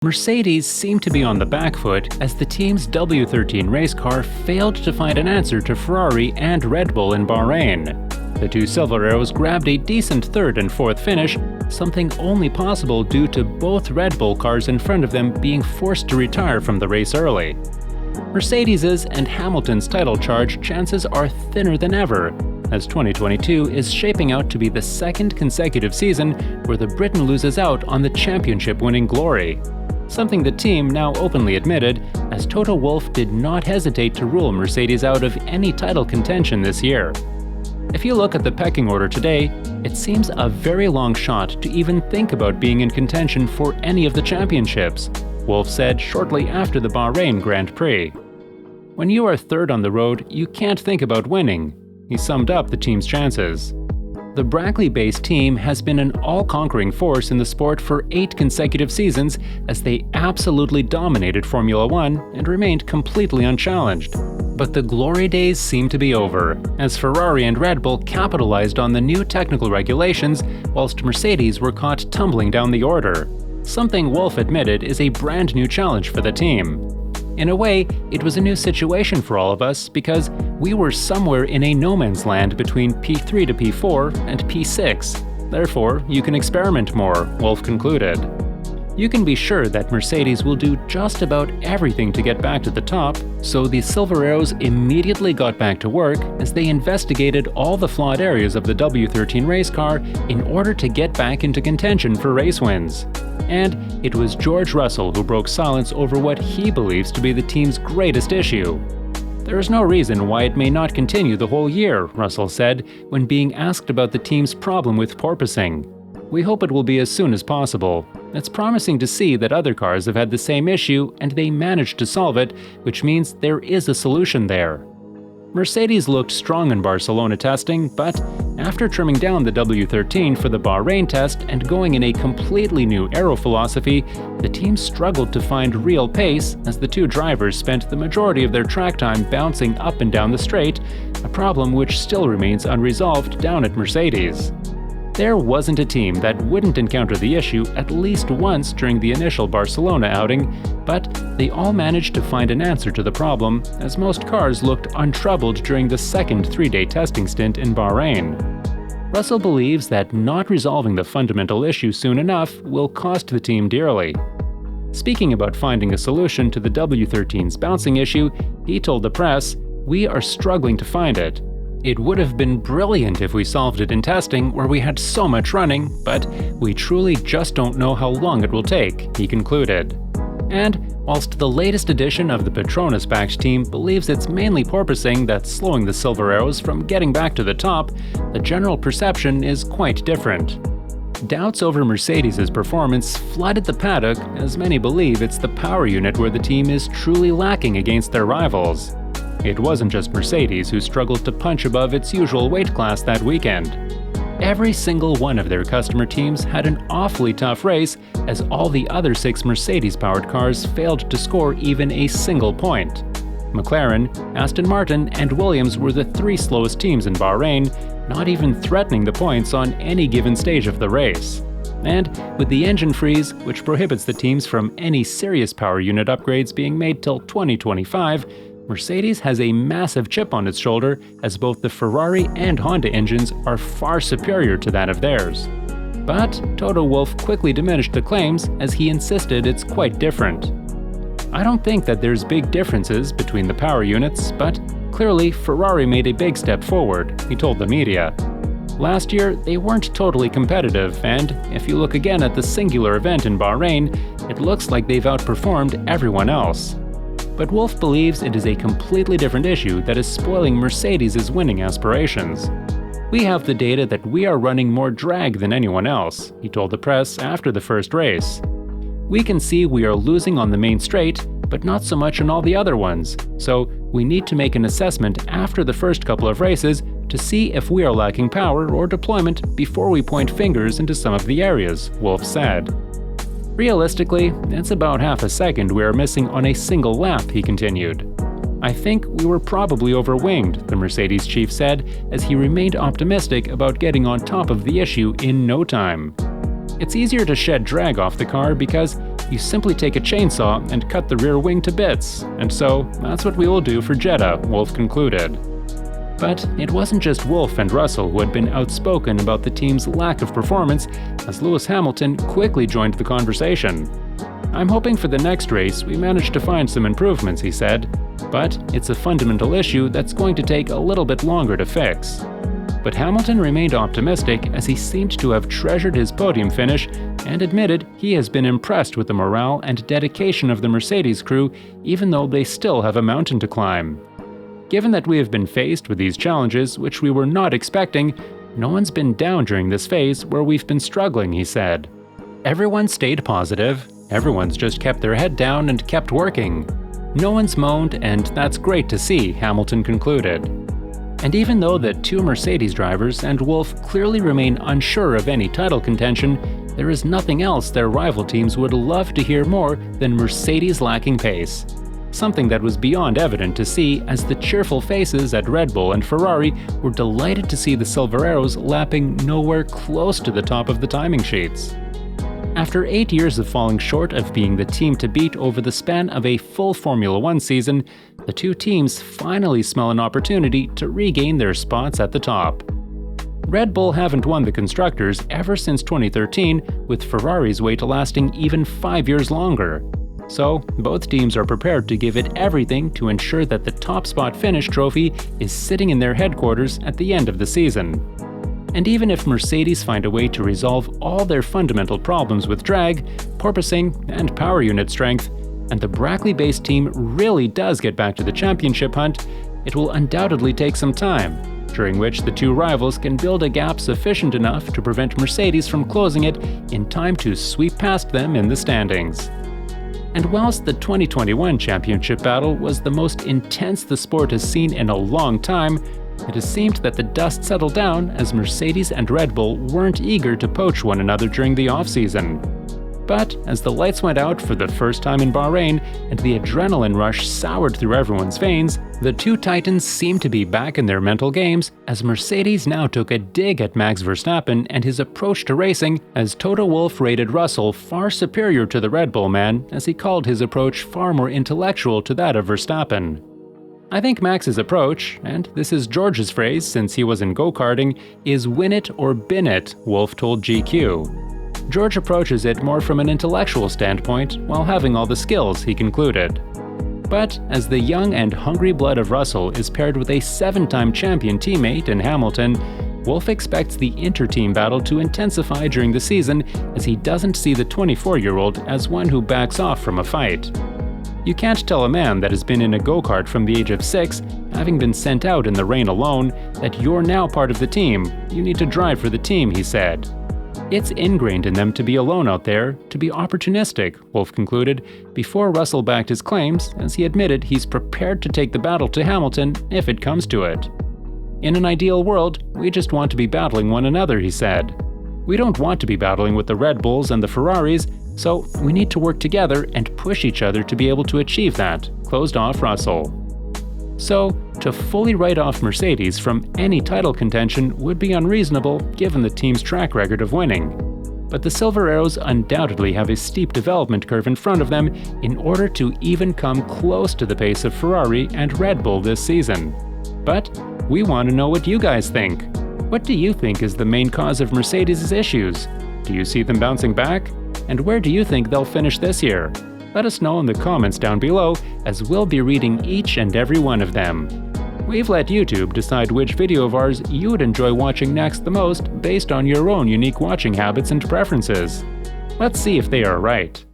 Mercedes seemed to be on the back foot as the team's W13 race car failed to find an answer to Ferrari and Red Bull in Bahrain. The two Silver Arrows grabbed a decent third and fourth finish, something only possible due to both Red Bull cars in front of them being forced to retire from the race early. Mercedes's and Hamilton's title charge chances are thinner than ever, as 2022 is shaping out to be the second consecutive season where the Briton loses out on the championship-winning glory. Something the team now openly admitted, as Toto Wolff did not hesitate to rule Mercedes out of any title contention this year. If you look at the pecking order today, it seems a very long shot to even think about being in contention for any of the championships, Wolff said shortly after the Bahrain Grand Prix. "When you are third on the road, you can't think about winning," he summed up the team's chances. The Brackley-based team has been an all-conquering force in the sport for 8 consecutive seasons as they absolutely dominated Formula One and remained completely unchallenged. But the glory days seem to be over, as Ferrari and Red Bull capitalized on the new technical regulations, whilst Mercedes were caught tumbling down the order. Something Wolff admitted is a brand new challenge for the team. In a way, it was a new situation for all of us because we were somewhere in a no man's land between P3 to P4 and P6. Therefore, you can experiment more, Wolff concluded. You can be sure that Mercedes will do just about everything to get back to the top, so the Silver Arrows immediately got back to work as they investigated all the flawed areas of the W13 race car in order to get back into contention for race wins. And it was George Russell who broke silence over what he believes to be the team's greatest issue. "There is no reason why it may not continue the whole year," Russell said when being asked about the team's problem with porpoising. "We hope it will be as soon as possible. It's promising to see that other cars have had the same issue and they managed to solve it, which means there is a solution there." Mercedes looked strong in Barcelona testing, but after trimming down the W13 for the Bahrain test and going in a completely new aero philosophy, the team struggled to find real pace as the two drivers spent the majority of their track time bouncing up and down the straight, a problem which still remains unresolved down at Mercedes. There wasn't a team that wouldn't encounter the issue at least once during the initial Barcelona outing, but they all managed to find an answer to the problem, as most cars looked untroubled during the second 3-day testing stint in Bahrain. Russell believes that not resolving the fundamental issue soon enough will cost the team dearly. Speaking about finding a solution to the W13's bouncing issue, he told the press, "We are struggling to find it. It would have been brilliant if we solved it in testing where we had so much running, but we truly just don't know how long it will take," he concluded. And whilst the latest edition of the Petronas-backed team believes it's mainly porpoising that's slowing the Silver Arrows from getting back to the top, the general perception is quite different. Doubts over Mercedes' performance flooded the paddock as many believe it's the power unit where the team is truly lacking against their rivals. It wasn't just Mercedes who struggled to punch above its usual weight class that weekend. Every single one of their customer teams had an awfully tough race as all the other 6 Mercedes-powered cars failed to score even a single point. McLaren, Aston Martin, and Williams were the 3 slowest teams in Bahrain, not even threatening the points on any given stage of the race. And with the engine freeze, which prohibits the teams from any serious power unit upgrades being made till 2025, Mercedes has a massive chip on its shoulder as both the Ferrari and Honda engines are far superior to that of theirs. But Toto Wolff quickly diminished the claims as he insisted it's quite different. "I don't think that there's big differences between the power units, but clearly Ferrari made a big step forward," he told the media. "Last year, they weren't totally competitive, and if you look again at the singular event in Bahrain, it looks like they've outperformed everyone else." But Wolff believes it is a completely different issue that is spoiling Mercedes' winning aspirations. "We have the data that we are running more drag than anyone else," he told the press after the first race. "We can see we are losing on the main straight, but not so much on all the other ones, so we need to make an assessment after the first couple of races to see if we are lacking power or deployment before we point fingers into some of the areas," Wolff said. "Realistically, it's about half a second we are missing on a single lap," he continued. "I think we were probably overwinged," the Mercedes chief said, as he remained optimistic about getting on top of the issue in no time. "It's easier to shed drag off the car because you simply take a chainsaw and cut the rear wing to bits, and so that's what we will do for Jeddah, Wolff concluded. But it wasn't just Wolff and Russell who had been outspoken about the team's lack of performance, as Lewis Hamilton quickly joined the conversation. "I'm hoping for the next race we manage to find some improvements," he said, "but it's a fundamental issue that's going to take a little bit longer to fix." But Hamilton remained optimistic as he seemed to have treasured his podium finish and admitted he has been impressed with the morale and dedication of the Mercedes crew, even though they still have a mountain to climb. "Given that we have been faced with these challenges, which we were not expecting, no one's been down during this phase where we've been struggling," he said. "Everyone stayed positive, everyone's just kept their head down and kept working. No one's moaned, and that's great to see," Hamilton concluded. And even though the two Mercedes drivers and Wolff clearly remain unsure of any title contention, there is nothing else their rival teams would love to hear more than Mercedes lacking pace. Something that was beyond evident to see as the cheerful faces at Red Bull and Ferrari were delighted to see the Silver Arrows lapping nowhere close to the top of the timing sheets. After 8 years of falling short of being the team to beat over the span of a full Formula One season, the two teams finally smell an opportunity to regain their spots at the top. Red Bull haven't won the Constructors ever since 2013, with Ferrari's wait lasting even 5 years longer. So, both teams are prepared to give it everything to ensure that the top spot finish trophy is sitting in their headquarters at the end of the season. And even if Mercedes find a way to resolve all their fundamental problems with drag, porpoising, and power unit strength, and the Brackley-based team really does get back to the championship hunt, it will undoubtedly take some time, during which the two rivals can build a gap sufficient enough to prevent Mercedes from closing it in time to sweep past them in the standings. And whilst the 2021 championship battle was the most intense the sport has seen in a long time, it has seemed that the dust settled down as Mercedes and Red Bull weren't eager to poach one another during the off-season. But as the lights went out for the first time in Bahrain and the adrenaline rush soured through everyone's veins, the two titans seemed to be back in their mental games as Mercedes now took a dig at Max Verstappen and his approach to racing, as Toto Wolff rated Russell far superior to the Red Bull man, as he called his approach far more intellectual to that of Verstappen. "I think Max's approach, and this is George's phrase since he was in go-karting, is win it or bin it," Wolff told GQ. "George approaches it more from an intellectual standpoint while having all the skills," he concluded. But as the young and hungry blood of Russell is paired with a 7-time champion teammate in Hamilton, Wolff expects the inter-team battle to intensify during the season, as he doesn't see the 24-year-old as one who backs off from a fight. "You can't tell a man that has been in a go-kart from the age of 6, having been sent out in the rain alone, that you're now part of the team. You need to drive for the team," he said. "It's ingrained in them to be alone out there, to be opportunistic," Wolff concluded, before Russell backed his claims, as he admitted he's prepared to take the battle to Hamilton if it comes to it. "In an ideal world, we just want to be battling one another," he said. "We don't want to be battling with the Red Bulls and the Ferraris, so we need to work together and push each other to be able to achieve that," closed off Russell. So, to fully write off Mercedes from any title contention would be unreasonable given the team's track record of winning. But the Silver Arrows undoubtedly have a steep development curve in front of them in order to even come close to the pace of Ferrari and Red Bull this season. But we want to know what you guys think. What do you think is the main cause of Mercedes' issues? Do you see them bouncing back? And where do you think they'll finish this year? Let us know in the comments down below, as we'll be reading each and every one of them. We've let YouTube decide which video of ours you would enjoy watching next the most based on your own unique watching habits and preferences. Let's see if they are right.